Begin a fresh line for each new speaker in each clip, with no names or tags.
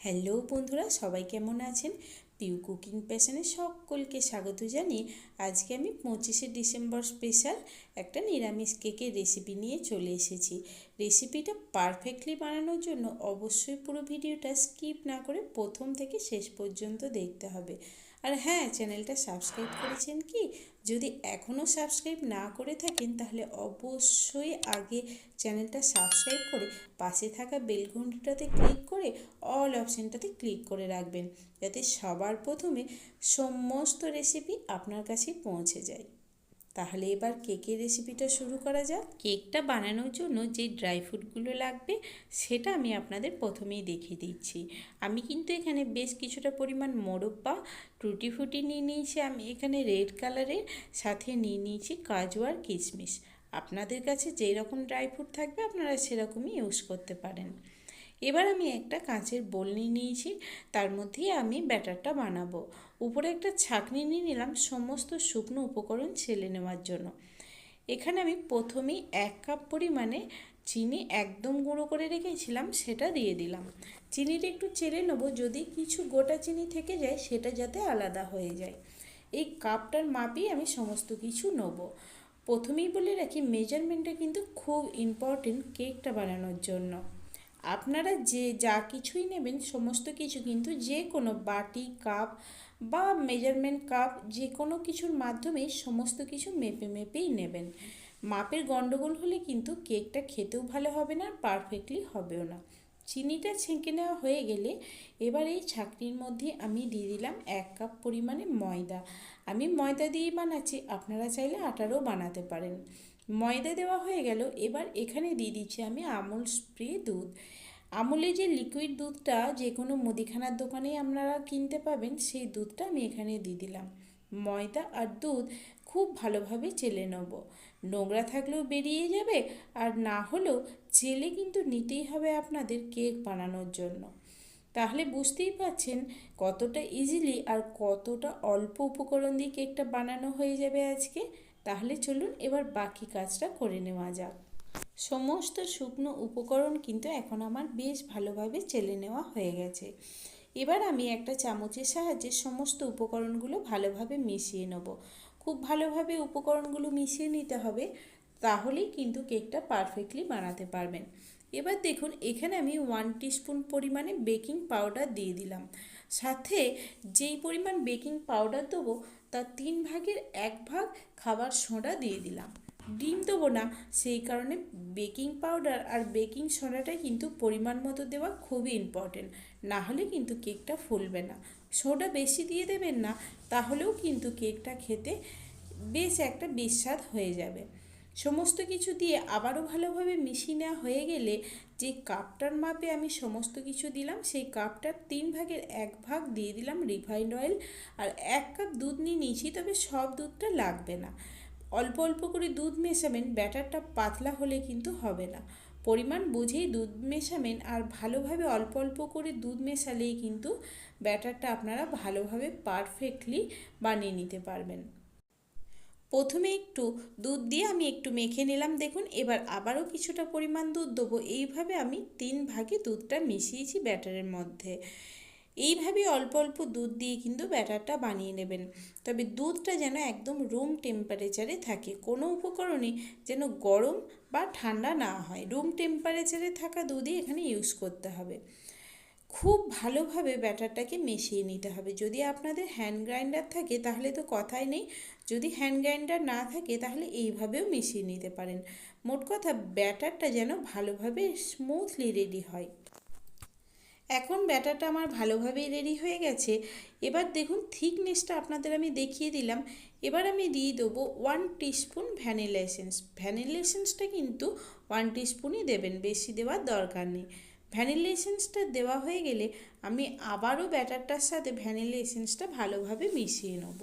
Hello বন্ধুরা, সবাই কেমন আছেন? পিউ কুকিং প্যাশনে সকলকে স্বাগত জানিয়ে আজকে আমি 25শে ডিসেম্বর স্পেশাল একটা নিরামিষ কেকের রেসিপি নিয়ে চলে এসেছি। রেসিপিটা পারফেক্টলি বানানোর জন্য অবশ্যই পুরো ভিডিওটা স্কিপ না করে প্রথম থেকে শেষ পর্যন্ত দেখতে হবে। আর হ্যাঁ, চ্যানেলটা সাবস্ক্রাইব করেছেন কি? যদি এখনও সাবস্ক্রাইব না করে থাকেন তাহলে অবশ্যই আগে চ্যানেলটা সাবস্ক্রাইব করে পাশে থাকা বেল ঘন্টাটাতে ক্লিক করে অল অপশানটাতে ক্লিক করে রাখবেন, যাতে সবার প্রথমে সমস্ত রেসিপি আপনার কাছে পৌঁছে যায়। তাহলে এবার কেকের রেসিপিটা শুরু করা যাক। কেকটা বানানোর জন্য যে ড্রাই ফ্রুটগুলো লাগবে সেটা আমি আপনাদের প্রথমেই দেখিয়ে দিচ্ছি। আমি কিন্তু এখানে বেশ কিছুটা পরিমাণ মোরব্বা টুটি ফুটি নিয়ে নিয়েছি, আমি এখানে রেড কালারের, সাথে নিয়ে নিয়েছি কাজু আর কিশমিশ। আপনাদের কাছে যেই রকম ড্রাই ফ্রুট থাকবে আপনারা সেরকমই ইউজ করতে পারেন। এবার আমি একটা কাঁচের বোল নিয়ে নিয়েছি, তার মধ্যেই আমি ব্যাটারটা বানাবো। উপরে একটা ছাঁকনি নিয়ে নিলাম সমস্ত শুকনো উপকরণ ছেলে নেওয়ার জন্য। এখানে আমি প্রথমেই 1 কাপ পরিমাণে চিনি একদম গুঁড়ো করে রেখেছিলাম সেটা দিয়ে দিলাম। চিনিটা একটু চেলে নেবো, যদি কিছু গোটা চিনি থেকে যায় সেটা যাতে আলাদা হয়ে যায়। এই কাপটার মাপেই আমি সমস্ত কিছু নেব। প্রথমেই বলে রাখি, মেজারমেন্টটা কিন্তু খুব ইম্পর্টেন্ট কেকটা বানানোর জন্য। আপনারা যে যা কিছুই নেবেন সমস্ত কিছু কিন্তু যে কোনো বাটি, কাপ বা মেজারমেন্ট কাপ যে কোনো কিছুর মাধ্যমেই সমস্ত কিছু মেপে মেপেই নেবেন। মাপের গন্ডগোল হলে কিন্তু কেকটা খেতেও ভালো হবে না, পারফেক্টলি হবেও না। চিনিটা ছেঁকে নেওয়া হয়ে গেলে এবার এই ছাঁকনির মধ্যে আমি দিয়ে দিলাম 1 কাপ পরিমাণে ময়দা। আমি ময়দা দিয়েই বানাচ্ছি, আপনারা চাইলে আটারও বানাতে পারেন। ময়দা দেওয়া হয়ে গেল, এবার এখানে দিয়ে দিচ্ছি আমি আমুল স্প্রে দুধ। আমুলের যে লিকুইড দুধটা যে কোনো মুদিখানার দোকানেই আপনারা কিনতে পাবেন, সেই দুধটা আমি এখানে দিয়ে দিলাম। ময়দা আর দুধ খুব ভালোভাবে চেলে নেব, নোংরা থাকলেও বেরিয়ে যাবে, আর না হলেও চেলে কিন্তু নিতেই হবে আপনাদের কেক বানানোর জন্য। তাহলে বুঝতেই পারছেন কতটা ইজিলি আর কতটা অল্প উপকরণ দিয়ে কেকটা বানানো হয়ে যাবে আজকে। তাহলে চলুন এবার বাকি কাজটা করে নেওয়া যাক। সমস্ত শুকনো উপকরণ কিন্তু এখন আমার বেশ ভালোভাবে চেলে নেওয়া হয়ে গেছে। এবার আমি একটা চামচের সাহায্যে সমস্ত উপকরণগুলো ভালোভাবে মিশিয়ে নেব। খুব ভালোভাবে উপকরণগুলো মিশিয়ে নিতে হবে, তাহলেই কিন্তু কেকটা পারফেক্টলি বানাতে পারবেন। এবার দেখুন এখানে আমি 1 টিস্পুন পরিমাণে বেকিং পাউডার দিয়ে দিলাম। সাথে যেই পরিমাণ বেকিং পাউডার দেবো তার 1/3 খাবার সোডা দিয়ে দিলাম। ডিম দেবো না, সেই কারণে বেকিং পাউডার আর বেকিং সোডাটা কিন্তু পরিমাণ মতো দেওয়া খুবই ইম্পর্টেন্ট, না হলে কিন্তু কেকটা ফুলবে না। সোডা বেশি দিয়ে দেবেন না, তাহলেও কিন্তু কেকটা খেতে বেশ একটা বিস্বাদ হয়ে যাবে। সমস্ত কিছু দিয়ে আবারও ভালোভাবে মিশিয়ে নেওয়া হয়ে গেলে যে কাপটার মাপে আমি সমস্ত কিছু দিলাম সেই কাপটার 1/3 দিয়ে দিলাম রিফাইন্ড অয়েল। আর 1 কাপ দুধ নিয়ে নিয়েছি, তবে সব দুধটা লাগবে না, অল্প অল্প করে দুধ মেশাবেন, ব্যাটারটা পাতলা হলে কিন্তু হবে না। পরিমাণ বুঝেই দুধ মেশাবেন, আর ভালোভাবে অল্প অল্প করে দুধ মেশালেই কিন্তু ব্যাটারটা আপনারা ভালোভাবে পারফেক্টলি বানিয়ে নিতে পারবেন। প্রথমে একটু দুধ দিয়ে আমি একটু মেখে নিলাম, দেখুন এবার আবারও কিছুটা পরিমাণ দুধ দেবো। এইভাবে আমি 3 ভাগে দুধটা মিশিয়েছি ব্যাটারের মধ্যে। এইভাবে অল্প অল্প দুধ দিয়ে কিন্তু ব্যাটারটা বানিয়ে নেবেন, তবে দুধটা যেন একদম রুম টেম্পারেচারে থাকে, কোনো উপকরণই যেন গরম বা ঠান্ডা না হয়, রুম টেম্পারেচারে থাকা দুধই এখানে ইউজ করতে হবে। খুব ভালোভাবে ব্যাটারটাকে মিশিয়ে নিতে হবে। যদি আপনাদের হ্যান্ড গ্রাইন্ডার থাকে তাহলে তো কথাই নেই, যদি হ্যান্ড গ্রাইন্ডার না থাকে তাহলে এইভাবেও মিশিয়ে নিতে পারেন। মোট কথা ব্যাটারটা যেন ভালোভাবে স্মুথলি রেডি হয়। এখন ব্যাটারটা আমার ভালোভাবেই রেডি হয়ে গেছে। এবার দেখুন থিকনেসটা আপনাদের আমি দেখিয়ে দিলাম। এবার আমি দিয়ে দেবো 1 টিস্পুন ভ্যানিলা এসেন্স। ভ্যানিলা এসেন্সটা কিন্তু 1 টিস্পুনই দেবেন, বেশি দেওয়ার দরকার নেই। ভ্যানিলা এসেন্সটা দেওয়া হয়ে গেলে আমি আবারও ব্যাটারটার সাথে ভ্যানিলা এসেন্সটা ভালোভাবে মিশিয়ে নেব।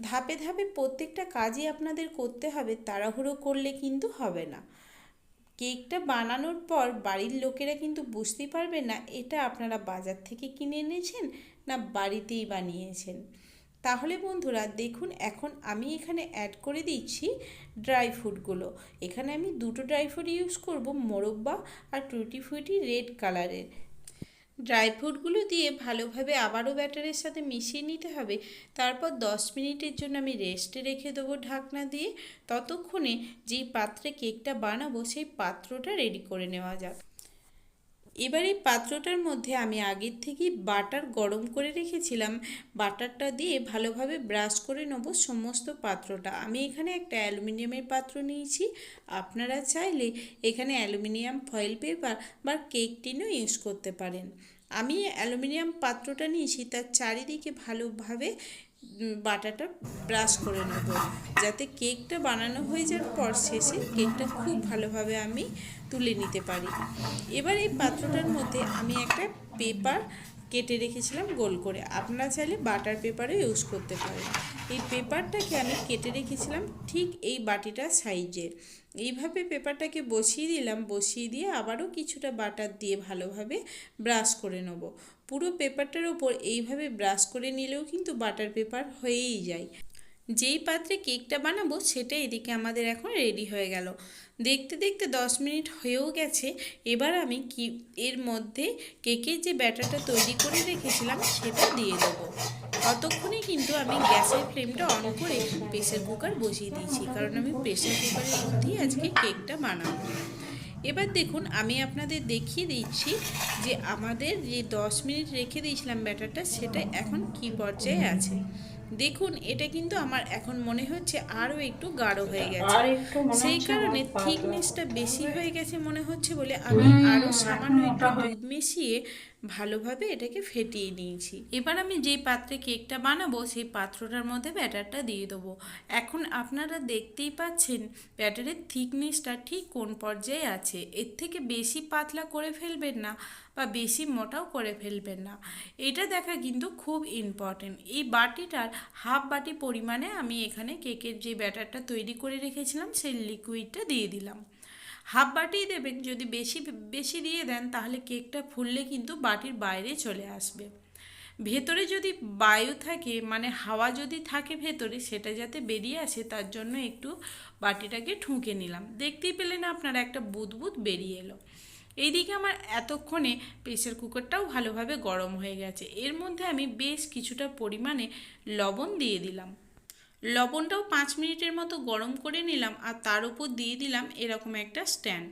ধাপে ধাপে প্রত্যেকটা কাজই আপনাদের করতে হবে, তাড়াহুড়ো করলে কিন্তু হবে না। কেকটা বানানোর পর বাড়ির লোকেরা কিন্তু বুঝতেই পারবে না এটা আপনারা বাজার থেকে কিনে এনেছেন না বাড়িতেই বানিয়েছেন। তাহলে বন্ধুরা দেখুন এখন আমি এখানে অ্যাড করে দিচ্ছি ড্রাই ফ্রুটগুলো। এখানে আমি দুটো ড্রাই ফ্রুট ইউজ করব, মোরব্বা আর টুটি ফ্রুটি রেড কালারের। ড্রাই ফ্রুটগুলো দিয়ে ভালোভাবে আবারও ব্যাটারের সাথে মিশিয়ে নিতে হবে। তারপর 10 মিনিটের জন্য আমি রেস্টে রেখে দেবো ঢাকনা দিয়ে। ততক্ষণে যেই পাত্রে কেকটা বানাবো সেই পাত্রটা রেডি করে নেওয়া যাক। এবার এই পাত্রটার মধ্যে আমি আগের থেকেই বাটার গরম করে রেখেছিলাম। বাটারটা দিয়ে ভালোভাবে ব্রাশ করে নেব সমস্ত পাত্রটা। আমি এখানে একটা অ্যালুমিনিয়ামের পাত্র নিয়েছি। আপনারা চাইলে এখানে অ্যালুমিনিয়াম ফয়েল পেপার বা কেক টিনও ইউজ করতে পারেন। আমি অ্যালুমিনিয়াম পাত্রটা নিয়েছি, তার চারিদিকে ভালোভাবে বাটারটা ব্রাশ করে নেব, যাতে কেকটা বানানো হয়ে যাওয়ার পর শেষে কেকটা খুব ভালোভাবে আমি তুলে নিতে পারি। এবার এই পাত্রটার মধ্যে আমি একটা পেপার কেটে রেখেছিলাম গোল করে। আপনারা চাইলে বাটার পেপারও ইউজ করতে পারেন। এই পেপারটাকে আমি কেটে রেখেছিলাম ঠিক এই বাটিটার সাইজের। এইভাবে পেপারটাকে বসিয়ে দিলাম, বসিয়ে দিয়ে আবারও কিছুটা বাটার দিয়ে ভালোভাবে ব্রাশ করে নেব। পুরো পেপারটার ওপর এইভাবে ব্রাশ করে নিলেও কিন্তু বাটার পেপার হয়েই যায়। যেই পাত্রে কেকটা বানাবো সেটা এদিকে আমাদের এখন রেডি হয়ে গেল। দেখতে দেখতে 10 মিনিট হয়েও গেছে। এবার আমি এর মধ্যে কেকের যে ব্যাটারটা তৈরি করে রেখেছিলাম সেটা দিয়ে দেবো। ততক্ষণে কিন্তু আমি গ্যাসের ফ্লেমটা অন করে প্রেসার কুকার বসিয়ে দিয়েছি, কারণ আমি প্রেসার কুকারের মধ্যেই আজকে কেকটা বানাবো। এবার দেখুন, আমি আপনাদের দেখিয়ে দিচ্ছি যে আমাদের যে 10 মিনিট রেখে দিয়েছিলাম ব্যাটারটা, সেটা এখন কি পর্যায়ে আছে। দেখুন, এটা কিন্তু আমার এখন মনে হচ্ছে আরও একটু গাঢ় হয়ে গেছে। সেই কারণে থিকনেসটা বেশি হয়ে গেছে মনে হচ্ছে বলে আমি আরও সামান্য একটু দুধ মিশিয়ে ভালোভাবে এটাকে ফেটিয়ে নিয়েছি। এবার আমি যেই পাত্রে কেকটা বানাবো সেই পাত্রটার মধ্যে ব্যাটারটা দিয়ে দেবো। এখন আপনারা দেখতেই পাচ্ছেন ব্যাটারের থিকনেসটা ঠিক কোন পর্যায়ে আছে। এর থেকে বেশি পাতলা করে ফেলবেন না বা বেশি মোটাও করে ফেলবেন না, এটা দেখা কিন্তু খুব ইম্পর্টেন্ট। এই বাটিটার হাফ বাটি পরিমাণে আমি এখানে কেকের যে ব্যাটারটা তৈরি করে রেখেছিলাম সেই লিকুইডটা দিয়ে দিলাম। হাফ বাটিই দেবেন, যদি বেশি বেশি দিয়ে দেন তাহলে কেকটা ফুললে কিন্তু বাটির বাইরে চলে আসবে। ভেতরে যদি বায়ু থাকে, মানে হাওয়া যদি থাকে ভেতরে, সেটা যাতে বেরিয়ে আসে তার জন্য একটু বাটিটাকে ঠুকে নিলাম। দেখতেই পেলেন আপনারা একটা বুদবুদ বেরিয়ে এলো। এইদিকে আমার এতক্ষণে প্রেসার কুকারটাও ভালোভাবে গরম হয়ে গেছে। এর মধ্যে আমি বেশ কিছুটা পরিমাণে লবণ দিয়ে দিলাম। লবণটাও 5 মিনিটের মতো গরম করে নিলাম, আর তার উপর দিয়ে দিলাম এরকম একটা স্ট্যান্ড।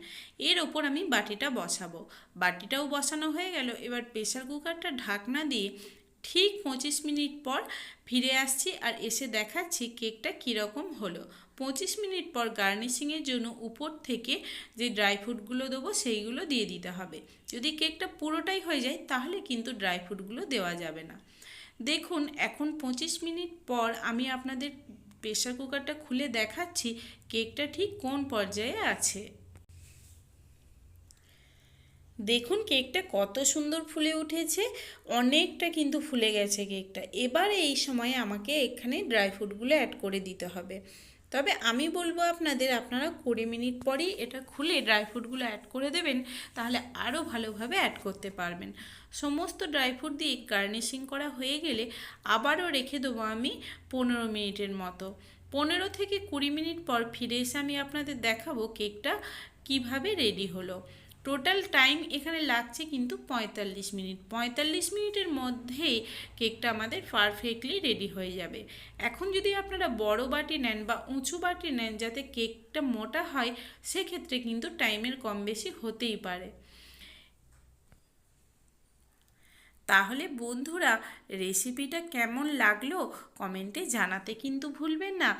এর ওপর আমি বাটিটা বসাবো। বাটিটাও বসানো হয়ে গেল। এবার প্রেসার কুকারটা ঢাকনা দিয়ে ঠিক 25 মিনিট পর ফিরে আসছি, আর এসে দেখাচ্ছি কেকটা কীরকম হলো। 25 মিনিট পর গার্নিশিংয়ের জন্য উপর থেকে যে ড্রাই ফ্রুটগুলো দেবো সেইগুলো দিয়ে দিতে হবে। যদি কেকটা পুরোটাই হয়ে যায় তাহলে কিন্তু ড্রাই ফ্রুটগুলো দেওয়া যাবে না। দেখুন, এখন 25 মিনিট পর আমি আপনাদের প্রেসার কুকারটা খুলে দেখাচ্ছি কেকটা ঠিক কোন পর্যায়ে আছে। দেখুন কেকটা কত সুন্দর ফুলে উঠেছে, অনেকটা কিন্তু ফুলে গেছে কেকটা। এবার এই সময়ে আমাকে এখানে ড্রাই ফ্রুটগুলো অ্যাড করে দিতে হবে। তবে আমি বলবো আপনাদের, আপনারা 20 মিনিট পরেই এটা খুলে ড্রাই ফ্রুটগুলো অ্যাড করে দেবেন, তাহলে আরও ভালোভাবে অ্যাড করতে পারবেন। সমস্ত ড্রাই ফ্রুট দিয়ে গার্নিশিং করা হয়ে গেলে আবারও রেখে দেবো আমি 15 মিনিটের মতো। 15 থেকে 20 মিনিট পর ফিরে এসে আমি আপনাদের দেখাবো কেকটা কিভাবে রেডি হলো। টোটাল টাইম এখানে লাগছে কিন্তু 45 মিনিট। 45 মিনিটের মধ্যেই কেকটা আমাদের পারফেক্টলি রেডি হয়ে যাবে। এখন যদি আপনারা বড় বাটি নেন বা উঁচু বাটি নেন যাতে কেকটা মোটা হয়, সেক্ষেত্রে কিন্তু টাইমের কম বেশি হতেই পারে। তাহলে বন্ধুরা, রেসিপিটা কেমন লাগলো কমেন্টে জানাতে কিন্তু ভুলবেন না।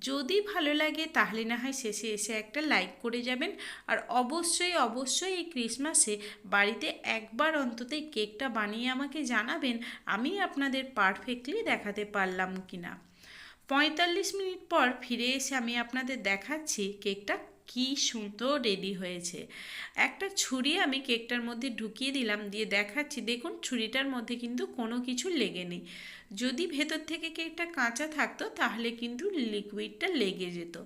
যদি ভালো লাগে তাহলে না হয় শেষে এসে একটা লাইক করে যাবেন। আর অবশ্যই অবশ্যই এই ক্রিসমাসে বাড়িতে একবার অন্তত এই কেকটা বানিয়ে আমাকে জানাবেন আমি আপনাদের পারফেক্টলি দেখাতে পারলাম কি না। 45 মিনিট পর ফিরে এসে আমি আপনাদের দেখাচ্ছি কেকটা কি সুন্দর রেডি হয়েছে। একটা ছুরি আমি কেকটার মধ্যে ঢুকিয়ে দিলাম, দিয়ে দেখাচ্ছি। দেখুন ছুরিটার মধ্যে কিন্তু কোনো কিছু লেগে নেই। যদি ভেতর থেকে কেকটা কাঁচা থাকতো তাহলে কিন্তু লিকুইডটা লেগে যেত।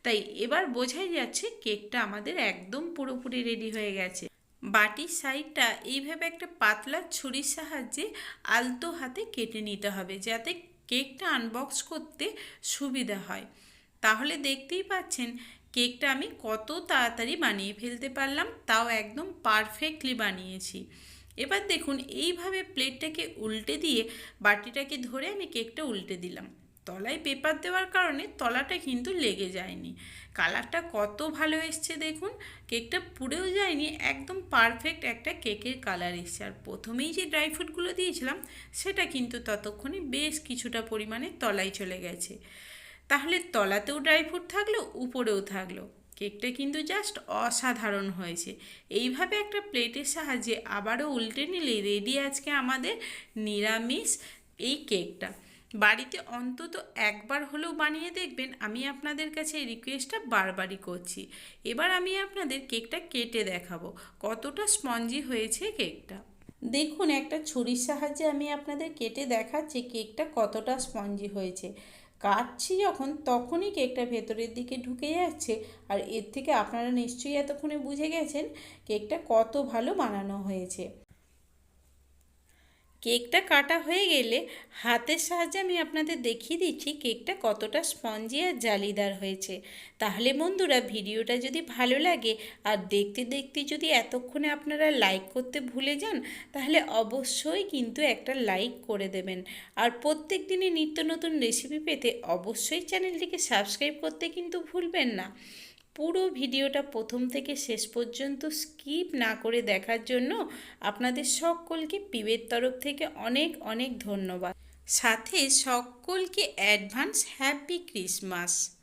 তাই এবার বোঝাই যাচ্ছে কেকটা আমাদের একদম পুরোপুরি রেডি হয়ে গেছে। বাটির সাইডটা এইভাবে একটা পাতলা ছুরির সাহায্যে আলতো হাতে কেটে নিতে হবে, যাতে কেকটা আনবক্স করতে সুবিধা হয়। তাহলে দেখতেই পাচ্ছেন কেকটা আমি কত তাড়াতাড়ি বানিয়ে ফেলতে পারলাম, তাও একদম পারফেক্টলি বানিয়েছি। এবার দেখুন এইভাবে প্লেটটাকে উল্টে দিয়ে বাটিটাকে ধরে আমি কেকটা উল্টে দিলাম। তলায় পেপার দেওয়ার কারণে তলাটা কিন্তু লেগে যায়নি। কালারটা কত ভালো এসছে দেখুন, কেকটা পুড়েও যায়নি, একদম পারফেক্ট একটা কেকের কালার এসছে। আর প্রথমেই যে ড্রাই ফ্রুটগুলো দিয়েছিলাম সেটা কিন্তু ততক্ষণে বেশ কিছুটা পরিমাণে তলায় চলে গেছে। তাহলে তলাতেও ড্রাই ফ্রুট থাকলো, উপরেও থাকলো। কেকটা কিন্তু জাস্ট অসাধারণ হয়েছে। এইভাবে একটা প্লেটের সাহায্যে আবারও উল্টে নিলে রেডি আজকে আমাদের নিরামিষ এই কেকটা। বাড়িতে অন্তত একবার হলেও বানিয়ে দেখবেন, আমি আপনাদের কাছে এই রিকোয়েস্টটা বারবারই করছি। এবার আমি আপনাদের কেকটা কেটে দেখাবো কতটা স্পঞ্জি হয়েছে কেকটা। দেখুন একটা ছুরির সাহায্যে আমি আপনাদের কেটে দেখাচ্ছি কেকটা কতটা স্পঞ্জি হয়েছে। কাটছি যখন তখনই কেকটা ভেতরের দিকে ঢুকে যাচ্ছে। আর এর থেকে আপনারা নিশ্চয়ই এতক্ষণে বুঝে গেছেন কেকটা কত ভালো বানানো হয়েছে। কেকটা কাটা হয়ে গেলে হাতের সাহায্যে আমি আপনাদের দেখিয়ে দিচ্ছি কেকটা কতটা স্পঞ্জি আর জালিদার হয়েছে। তাহলে বন্ধুরা ভিডিওটা যদি ভালো লাগে আর দেখতে দেখতে যদি এতক্ষণে আপনারা লাইক করতে ভুলে যান, তাহলে অবশ্যই কিন্তু একটা লাইক করে দেবেন। আর প্রত্যেক দিনই নিত্য নতুন রেসিপি পেতে অবশ্যই চ্যানেলটিকে সাবস্ক্রাইব করতে কিন্তু ভুলবেন না। পুরো ভিডিওটা প্রথম থেকে শেষ পর্যন্ত স্কিপ না করে দেখার জন্য আপনাদের সকলকে পিবের তরফ থেকে অনেক অনেক ধন্যবাদ। সাথে সকলকে অ্যাডভান্স হ্যাপি ক্রিসমাস।